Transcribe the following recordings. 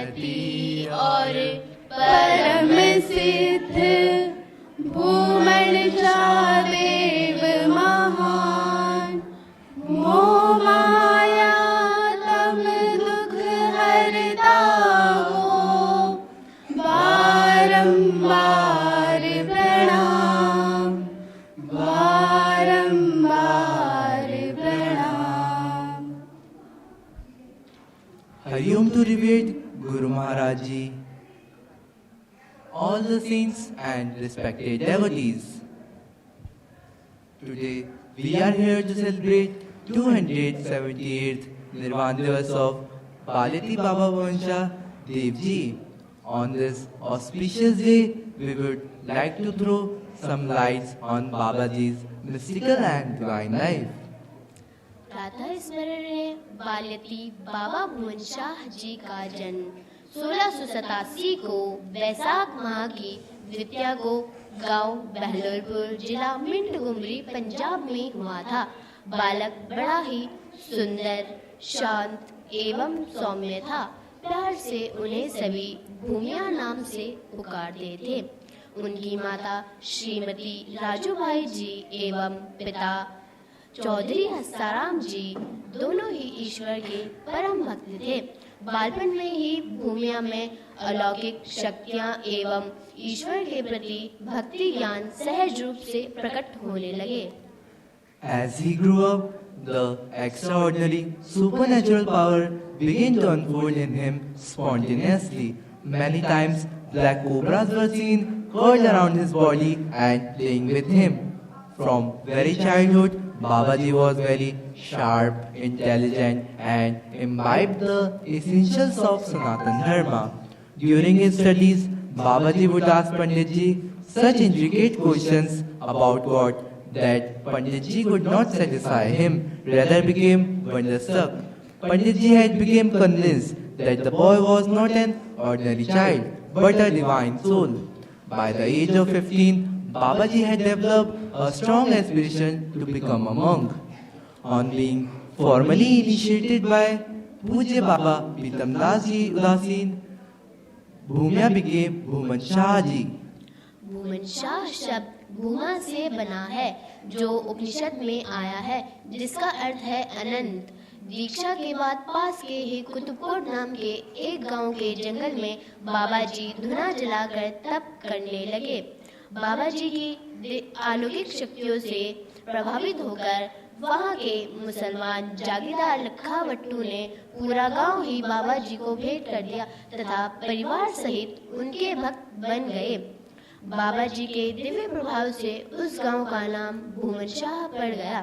धरती और परम सिद्ध भूमंड देव महान, मोह माया तम दुख हरता हो, बारंबार प्रणाम, बारंबार प्रणाम। Hariom to revered Guru Maharaj Ji, all the saints and respected devotees. Today we are here to celebrate 278th Nirvan Divas of Baleti Baba Vansha Dev Ji. On this auspicious day, we would like to throw some lights on Babaji's mystical and divine life. प्रातः स्मरण है बाल्यती बाबा भुवन शाह जी का जन्म 1687 को वैशाख माह की द्वितीया को गांव बहलोलपुर जिला मिंटगुमरी पंजाब में हुआ था। बालक बड़ा ही सुंदर, शांत एवं सौम्य था। प्यार से उन्हें सभी भूमिया नाम से पुकारते थे। उनकी माता श्रीमती राजूबाई जी एवं पिता चौधरी हस्ताराम जी दोनों ही ईश्वर के परम भक्त थे। बालपन में ही भूमिया में अलौकिक शक्तियां एवं ईश्वर के प्रति भक्ति ज्ञान सहज रूप से प्रकट होने लगे। As he grew up, the extraordinary supernatural power began to unfold in him spontaneously. Many times, black cobras were seen curled around his body and playing with him. From very childhood, Babaji was very sharp, intelligent, and imbibed the essentials of Sanatana Dharma. During his studies, Babaji would ask Panditji such intricate questions about God that Panditji could not satisfy him, rather became wonderstruck. Panditji had become convinced that the boy was not an ordinary child, but a divine soul. By the age of 15, Babaji had developed a strong aspiration to become a monk. On being formally initiated by Pujya Baba Pitam Das Ji Udasin, Bhumya became Bhuman Shah Ji. Bhuman Shah शब्द भूमा से बना है जो उपनिषद में आया है, जिसका अर्थ है अनंत। दीक्षा के बाद पास के ही कुतुबकोट नाम के एक गांव के जंगल में बाबा जी धुना जलाकर तप करने लगे। बाबा जी की अलौकिक शक्तियों से प्रभावित होकर वहां के मुसलमान जागीरदार लखा वट्टू ने पूरा गांव ही बाबा जी को भेंट कर दिया तथा परिवार सहित उनके भक्त बन गए। बाबा जी के दिव्य प्रभाव से उस गांव का नाम भूमन शाह पड़ गया।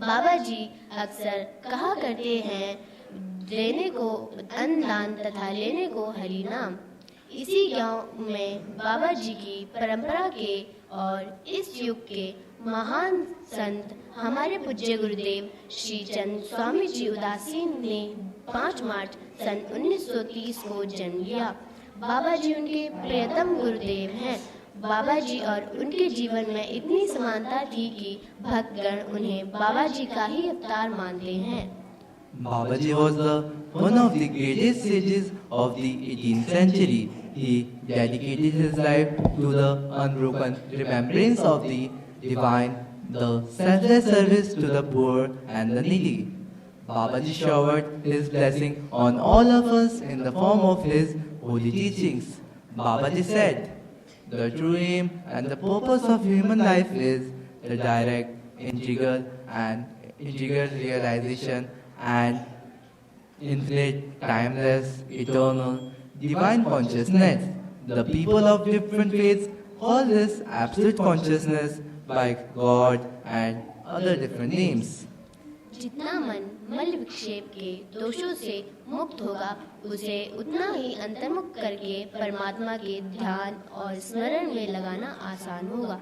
बाबा जी अक्सर कहा करते हैं, देने को अन्न दान तथा लेने को हरि नाम। इसी गांव में बाबा जी की परंपरा के और इस युग के महान संत हमारे पूज्य गुरुदेव श्री चंद स्वामी जी उदासीन ने 5 मार्च सन 1930 को जन्म लिया। बाबा जी उनके प्रियतम गुरुदेव हैं। बाबा जी और उनके जीवन में इतनी समानता थी कि भक्तगण उन्हें बाबा जी का ही अवतार मानते हैं। Babaji was one of the greatest sages of the 18th century. He dedicated his life to the unbroken remembrance of the divine, the selfless service to the poor and the needy. Babaji showered his blessing on all of us in the form of his holy teachings. Babaji said, "The true aim and the purpose of human life is the direct, integral realization and infinite, timeless, eternal, divine consciousness. The people of different faiths call this absolute consciousness by God and other different names." जितना मन मल विक्षेप के दोषों से मुक्त होगा, उसे उतना ही अंतर्मुख करके परमात्मा के ध्यान और स्मरण में लगाना आसान होगा।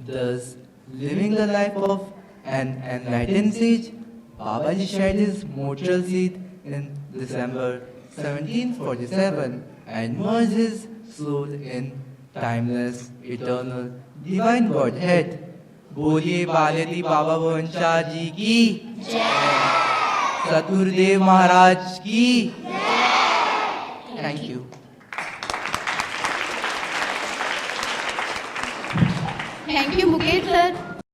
Thus, living the life of an enlightened sage, Babaji shed his mortal seed in December 1747 and merged his soul in timeless, eternal, divine Godhead. बोलिए बालेती बाबा भुवन शाह जी की, सतगुरुदेव महाराज की, Thank you. Thank you Mukesh sir.